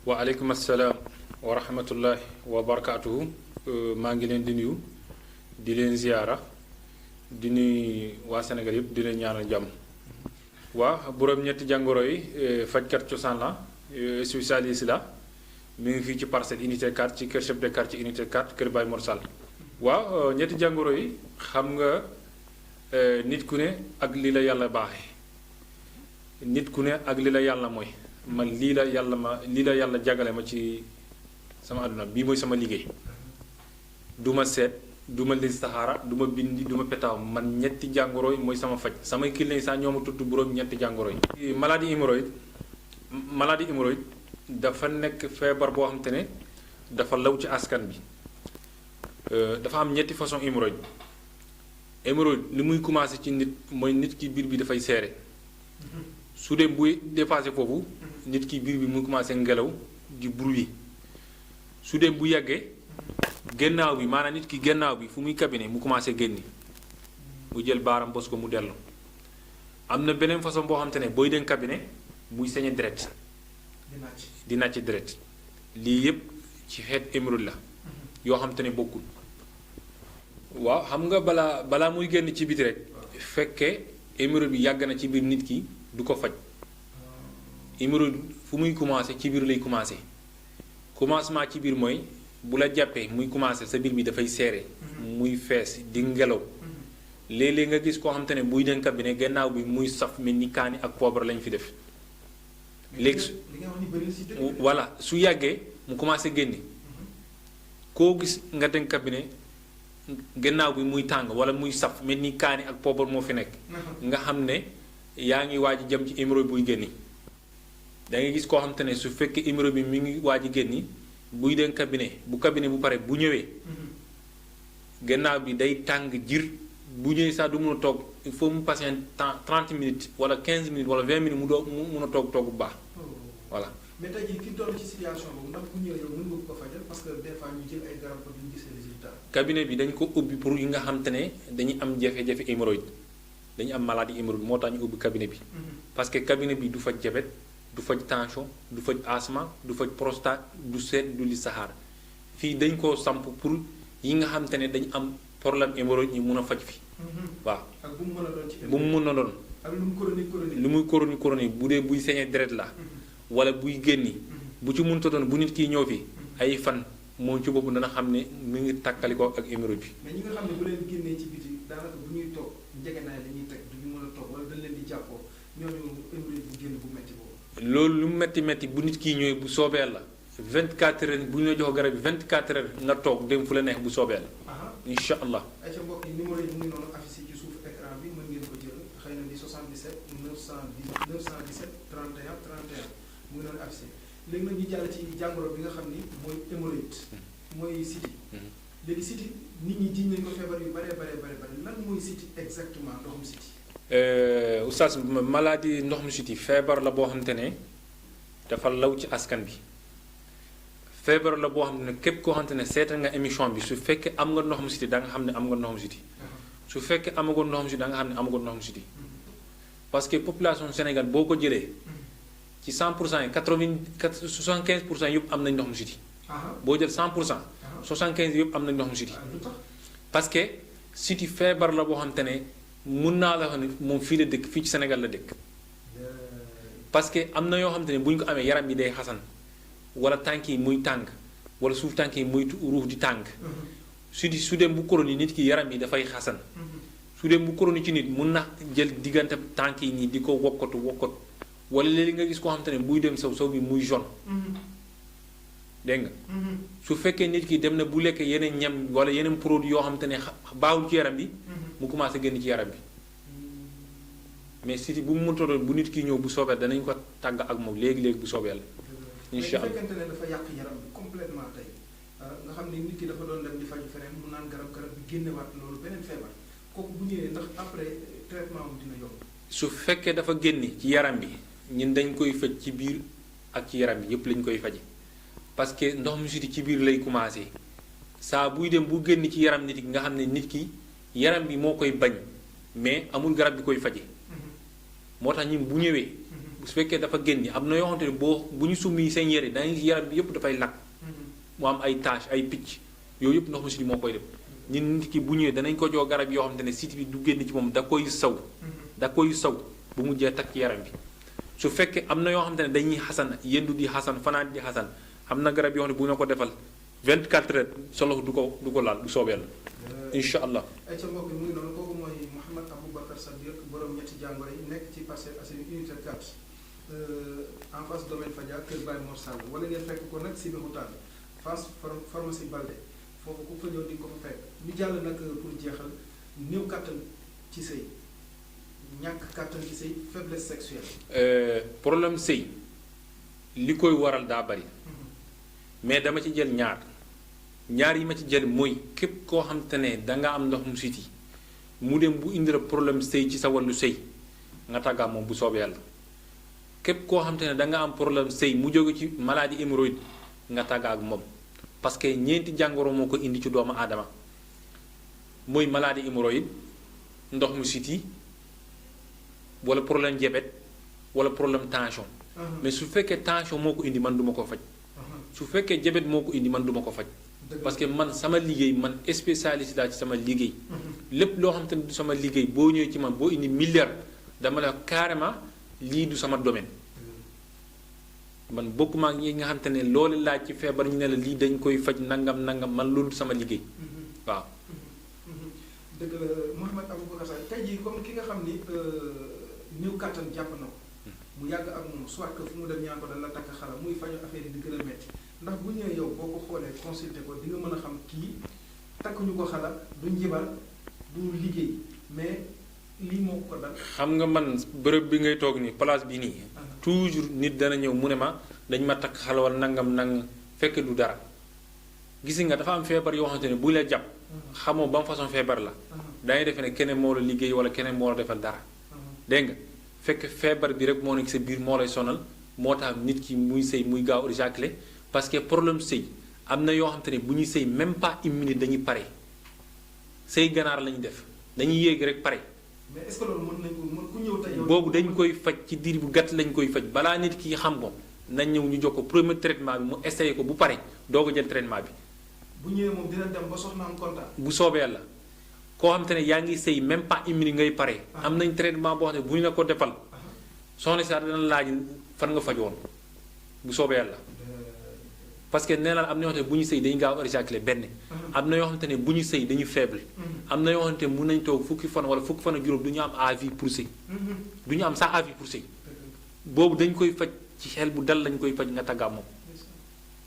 waaleykum assalaam wa rahmatullahi wa barakaatuhu. maa ngi leen di nuyu di leen ziyaara di nuyu waa Sénégal yëpp di leen ñaanal jàmm. waa borom ñetti jàngoro yi fajkat cosaan la spécialiste la mi ngi fii ci parcelle unité 4 ci kër chef de quartier unité 4 kër Baye Mor Sall. waaw ñetti jàngoro yi xam nga nit ku ne ak li la yàlla baaxee nit ku ne ak li la yàlla mooy. man lii la yàlla jagale ma ci sama àdduna bii mooy sama liggéey du ma seet du ma listaxaara du ma bindi du ma petaaw man ñetti jàngoro yi mooy sama faj samay client yi sax ñoo ma tudd borom ñetti jàngoro yi. maladie hémorroïde dafa nekk feebar boo xamante ne dafa law ci askan bi dafa am ñetti façon hémorroïde li muy commencé ci nit mooy nit ki biir bi dafay seere su dee buy dépassé foofu nit ki biir bi mu commencé ngelaw di bruit su dee bu yàggee gennaaw bi maanaam nit ki gennaaw bi fu muy cabinet mu commencé génni mu jël baaram bos ko mu dellu am na beneen façon boo xam te ne booy dem cabinet muy sañe deret di nàcc deret lii yépp ci xeet hémorroïde la yoo xam te ne bokkul waaw xam nga balaa muy génn ci biti rek fekkee hémorroïde bi yàgg na ci biir nit ki du ko faj hémorroïde fu muy commencé ci biir lay commencé commencement ci biir mooy bu la jàppee muy commencé sa biir bi dafay seere muy fees di ngelaw léeg-léeg nga gis koo xam te ne buy dem cabinet gannaaw bi muy saf mel ni kaani ak poobar lañ fi def léegi voilà su yàggee mu commencé génne koo gis nga dem cabinet gannaaw bi muy tàng wala muy saf mel ni kaani ak poobar moo fi nekk nga xam ne yaa ngi waaj jëm ci hémorroïde buy génni da ngay gis koo xam te ne su fekkee hémorroïde bi mi ngi waaj génni buy dem cabinet bu pare bu ñëwee gannaaw bi day tàng jir bu ñëwee sax du mun a toog il faut mu passer 30 minutes wala 15 minutes wala 20 minutes mu mun a toog bu baax voilà. mais tey jii ki toll ci situation boobu ndax bu ñëwee yow mën nga ko fajal parce que des fois ñu jël ay garab ba duñ gis résultat. cabinet bi dañ ko ubbi pour yi nga xam te ne dañuy am jafe-jafe hémorroïde dañu am maladie hémorroïde moo tax ñu ubbi cabinet bi parce que cabinet bi du faj diabète du faj tension du faj asthme du faj prostate du seet du li saxaar fii dañ koo samp pour yi nga xam te ne dañu am problème hémorroïde ñu mun a faj fi waaw ak bu mu mën a doon ci bu mu mën a doon ak lu mu chronique lu muy chronique bu dee buy sañee deret la wala buy génni bu ci mënta doon bu nit kii ñëw fi ay fan moom ci bopp dana xam ne mu ngi tàkkalikoo ak hémorroïde bi. mais ñi nga xam ne bu leen génnee ci biti daanaka bu ñuy toog njëgënaay dañuy teg du ñu mën a toog wala dañ leen di jàppoo ñooñu hémorroïde bu génn bu metti boobu. loolu lu metti bu nit kii ñëwee bu soobee la 24 heures bu ñu la jox garab bi 24 heures nga toog dem fu la neex bu soobee la. incha allah. ayca mbokk yi numéro yi mu ngi noonu affiché ci suuf écran bi mën ngeen ko jël xëy na di 77 917 31 31 mu ngi noonu affiché léegi nag ñu jàll ci jàngoro bi nga xam ni mooy hémorroïde mooy siti léegi siti nit ñi jiñ nañ ko feebar yu bare lan mooy siti exactement ndoxum siti. oustaz maladie ndoxum siti feebar la boo xamante ne dafa law ci askan bi feebar la boo xam ne képp koo xamante ne seetal nga émission bi su fekkee am nga ndoxum siti da nga xam ne am nga ndoxum siti su fekkee amagoon ndoxum siti da nga xam ne amagoon ndoxum siti parce que population Sénégal boo ko jëlee ci 100% yi 75% yëpp am nañ ndoxum siti boo jël 100% 75 yëpp am nañ ndoxum siti parce que siti feebar la boo xamante ne mun naa la wax ne moom fii la dëkk fii ci Sénégal la dëkk parce que am na yoo xamante ne bu ñu ko amee yaram bi day xasan wala tànk yi muy tàng wala suuf tànk yi muy ruux di tàng su dem bu koroni nit ki yaram yi dafay xasan su dem bu koroni ci nit mun na jël diggante tànk yi nii di ko wokkatu wala léegi nga gis koo xamante ne buy dem saw bi muy jaune dégg nga su fekkee nit ki dem na bu lekk yeneen ñam wala yeneen produit yoo xamante ne baaxul ci yaram bi mu commencé génn ci yaram bi mais si bu mu mënta doon bu nit ki ñëw bu soobee danañ ko tàgg ak moom léegi bu soobee la incha allah bu fekkente ne dafa yàq yaram bi complètement tey nga xam ne nit ki dafa doon dem di faju feneen mu naan garab bi génnewaat loolu beneen feebar kooku bu ñëwee ndax après traitement am dina yomb. su fekkee dafa génni ci yaram bi ñun dañ koy faj ci biir ak ci yaram bi yépp lañ koy faje parce que ndox mu siti ci biir lay commencé saa buy dem bu génn ci yaram nit ki nga xam ne nit ki yaram bi moo koy bañ mais amul garab bi koy faje moo tax ñun bu ñëwee su fekkee dafa génn am na yoo xamante ne bu ñu summi seen yére dañuy yaram bi yëpp dafay lakk mu am ay tache ay picc yooyu yëpp ndox mu siti moo koy def nit ki bu ñëwee danañ ko jox garab yoo xamante ne siti bi du génn ci moom da koy saw bu mu jee takk yaram bi su fekkee am na yoo xamante ne dañuy xasan yendu di xasan fanaan di xasan am na garab yoo xam ne bu ñu ko defal 24 heures solo du ko laal bu soobee la incha allah. ay ca mbokk yi mu ngi noonu kooku mooy Mouhamed Aboubacar Sadiq borom ñetti jàngoro yi nekk ci Parcelles Assainies unité 4 en face domaine Fadia Kër Baye Mor Sall wala ngeen fekk ko nag Sébikotane face pharmacie Balde foofu ku fa ñëw di ko fa fekk ñu jàll nag pour jeexal néew kàttan ci sëy ñàkk kàttan ci sëy faiblesse sexuelle. problème sëy li koy waral daa bari mais dama ci jël ñaar yi ma ci jël mooy képp koo xam te ne danga am ndox mu siti mu dem bu indi la problème sëy ci sa wàllu sëy nga tàggaa moom bu soobee yàlla képp koo xam te ne danga am problème sëy mu jóge ci maladie hémorroïde nga tàggaa ak moom parce que ñeenti jàngoro moo ko indi ci doomu aadama mooy maladie hémorroïde ndox mu siti wala problème diabète wala problème tension mais su fekkee tension moo ko indi man duma ko faj su fekkee diabète moo ko indi man duma ko faj parce que man sama liggéey man spécialiste laa ci sama liggéey lépp loo xam te ne du sama liggéey boo ñëwee ci man boo indi milliard dama la carrément lii du sama domaine man bokkuma ak ñi nga xam te ne loolu laaj ci feebar ñu ne la lii dañ koy faj nangam man loolu du sama liggéey waaw. dëgg la Mouhamed Aboubacar Sall tey jii comme ki nga xam ni néew kàttan jàpp na ko mu yàgg ak moom soit que fu mu dem ñaan ko dañ la takk xala muy fañu affaire yi di gën a metti ndax bu ñëwee yow boo ko xoolee consulté ko di nga mën a xam kii takk ñu ko xala du njibar du liggéey mais lii moo ko dal. xam nga man bërëb bi ngay toog nii place bi nii toujours nit dana ñëw mu ne ma dañ ma takk xala wala nangam fekk du dara gis nga dafa am feebar yoo xamante ne bu la jàpp xamoo ba mu façon feebar la dangay defe ne keneen moo la liggéey wala keneen moo la defal dara dégg nga fekk feebar bi rek moo nekk sa biir moo lay sonal moo tax nit ki muy sëy muy gaaw éjaculer parce que problème sëy am na yoo xamante ne bu ñuy sëy même pas une minute dañuy pare sëy ganaar lañu def dañuy yéeg rek pare. mais est-ce que loolu mën nañ ko mën ku ñëw tey boobu dañ koy faj ci diir bu gàtt lañ koy faj balaa nit ki xam ko nañ ñëw ñu jox ko premier traitement bi mu essayé ko bu pare doo ko jël traitement bi. bu ñëwee moom dina dem ba soxnaam kontaan. bu soobee yàlla koo xamante ne yaa ngi sëy même pas une minute ngay pare. am nañ traitement boo xam ne bu ñu la ko defal soxna si dana laaj fan nga faj woon bu soobee yàlla. parce que nee naa am na yoo xamante ne bu ñu sëy dañuy gaaw a éjaculer benn. am na yoo xamante ne bu ñu sëy dañuy faible. am na yoo xamante ne mun nañ toog fukki fan wala fukki fan ak juróom du ñu am avis pour sëy. du ñu am sax avis pour sëy. boobu dañ koy faj ci xel bu dal lañ koy faj nga tàggaa moom.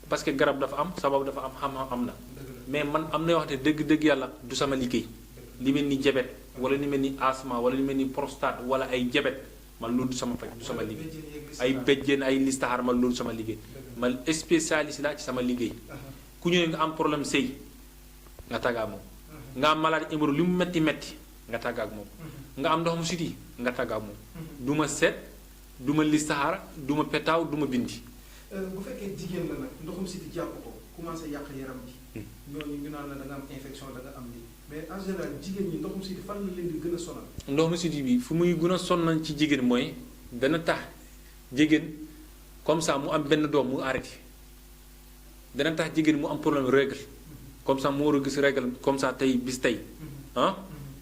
parce que garab dafa am sabab dafa am xam-xam am na. mais man am na yoo xamante ne dëgg-dëgg yàlla du sama liggéey. li mel ni diabète wala li mel ni asthme wala li mel ni prostate wala ay diabète man loolu du sama faj du sama liggéey. ay béjjén ay listaxaar man loolu sama liggéey. man spécialiste laa ci sama liggéey ku ñëwee nga am problème sëy nga tàggaa moom nga am maladie hémorroïde li mu metti nga tàggaa ak moom nga am ndox mu siti nga tàggaa ak moom du ma seet du ma listaxaar du ma petaaw du ma bindi. bu fekkee jigéen la nag ndoxum siti jàpp ko commencé yàq yaram ji ñooñu ñu naan la da nga am infection da nga am lii mais en général jigéen ñi ndoxum siti fan la leen di gën a sonal. ndox mu siti bi fu muy gën a sonal ci jigéen mooy dana tax jigéen comme ça mu am benn doom mu arrêté dana tax jigéen mu am problème règle comme ça mu war a gis règle comme ça tey bis tey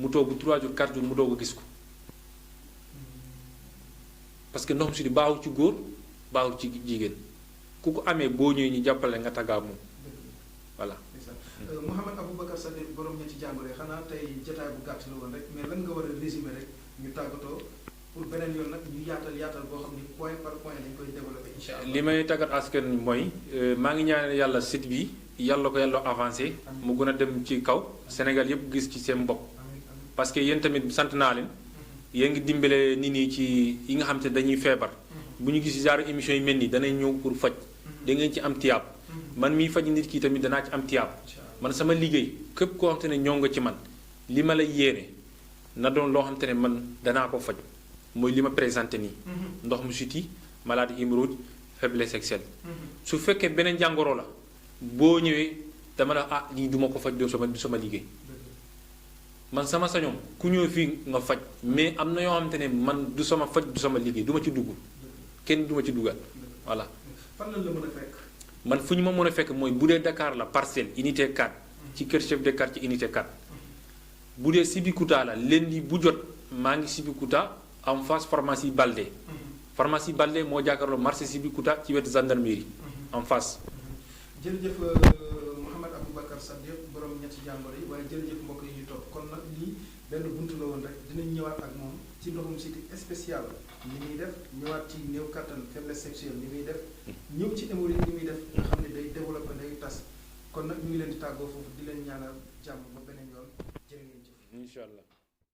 mu toog 3 jours 4 jours mu doog a gis ko parce que ndox mu siti baaxul ci góor baaxul ci jigéen ku ko amee boo ñëwee ñu jàppale nga tàggaa moom voilà. Mouhamed Aboubacar Sadiq borom ñetti jàngoro yi xanaa tey jotaay bu gàtt la woon rek mais lan nga war a résumer rek ñu tàggatoo pour beneen yoon nag ñu yaatal boo xam ni point par point dañ koy développé incha allah. li may tàggat askan mooy maa ngi ñaanal yàlla site bi yàlla ko yàlla avancé mu gën a dem ci kaw Sénégal yëpp gis ci seen bopp parce que yéen tamit sant naa leen yéen ngi dimbale nit ñi ci yi nga xam te dañuy feebar bu ñu gis genre émission yi mel nii danañ ñëw pour faj da ngeen ci am tiyaab man miy faj nit ki tamit danaa ci am tiyaab man sama liggéey képp koo xam te ne ñëw nga ci man li ma lay yéene na doon loo xam te ne man danaa ko faj mooy li ma présenté nii ndox mu siti maladie hémorroïde faiblesse sexuelle su fekkee beneen jàngoro la boo ñëwee dama la lii duma ko faj du sama liggéey man sama sañoom ku ñëw fii nga faj mais am na yoo xamante ne man du sama faj du sama liggéey du ma ci dugg kenn duma ci dugal voilà. fan lañ la mën a fekk. man fu ñu ma mën a fekk mooy bu dee Dakar la parcelle unité 4 ci kër chef de quartier unité 4 bu dee Sibikuta la lundi bu jot maa ngi Sibikuta en face pharmacie Balde. pharmacie Balde moo jàkkaarloo marché Sibikuta ci wetu gendarmerie en face. jërëjëf Mouhamed Aboubacar Sadikh borom ñetti jàngoro yi waaye jërëjëf mbokk yi ñu topp kon nag lii benn buntu la woon rek dinañ ñëwaat ak moom ci ndoxum siti spécial ni muy def ñëwaat ci néew kattan faiblesse sexuelle ni muy def ñëw ci hémorroïde ni muy def nga xam ne day développé day tas kon nag ñu ngi leen di tàggoo foofu di leen ñaanal jàmm ba beneen yoon jërë ngeen jëf. incha allah.